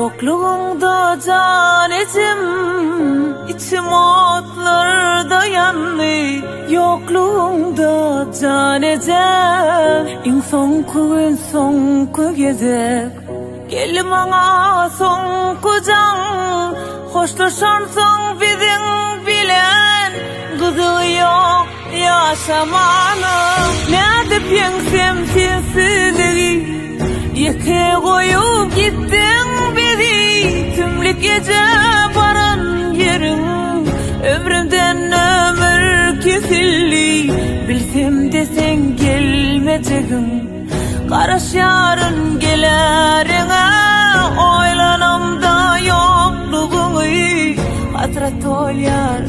Yokluğunda can içim, içim otlarda yandı. Yokluğunda can ecem, in sonku gezek. Gel bana sonku can, hoşlaşan son bizim bilen. Kızı yok yaşamanın, ne de piensem sensizliği. Yeke koyup gittin bizi, tümlük gece baran yerin. Ömrümden ömür kesildi, bilsem de sen gelmeyeceksin. Karaş yarın gelerine, oylanamda yokluğunu. Hasret olyar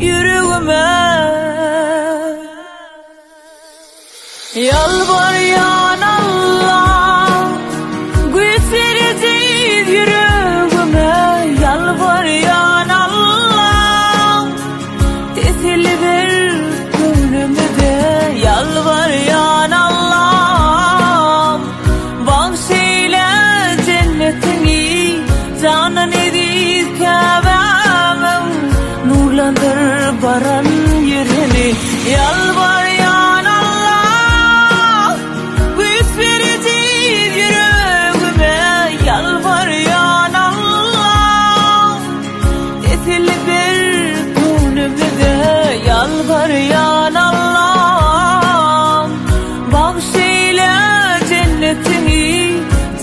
yüreğime. Yalvaryan Allah, güç vereceğiz yüreğime. Yalvaryan Allah, teselli ver gönlümde. Yalvaryan Allah, bahşeyle cennetini. Canan ediz kâbâmım, nurlandır baran yerini. Yalvaryan Allah, güç vereceğiz yüreğime. Yalvaryan Allah, teselli ver gönlümde. Yalvaryan Allah, bahşeyle cennetini.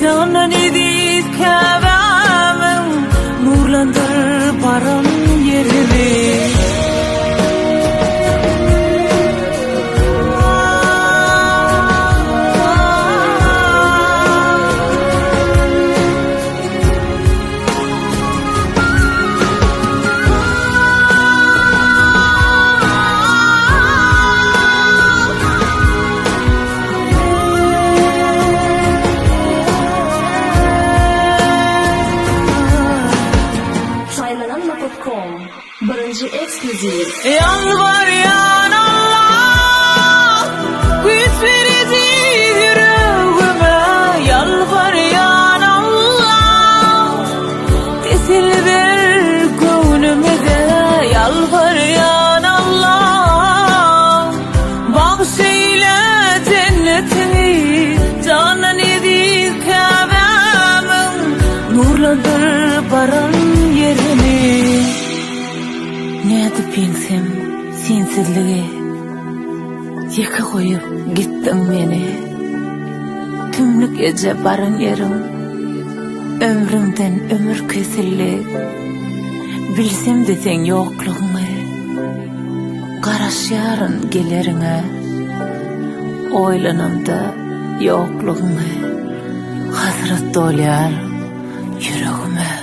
Canan ediz kâbâmım, nurlandır baran yerini. Birinci eksklusif. Yalvaryan Allah, güç vereceğiz yüreğime. Yalvaryan Allah, teselli ver gönlümde. Yalvaryan Allah, bahşeyle cennetini. Canan ediz kâbâmım, nurlandır baran yerini. Ne edip piensem sensizliğe, yeke koyup gittin beni. Tümlük gece baran yerim, ömrümden ömür kesildi. Bilsem de sen yokluğunu, karaş yarın gelerine. Oylanamda yokluğunu, hasret dolyar yüreğime.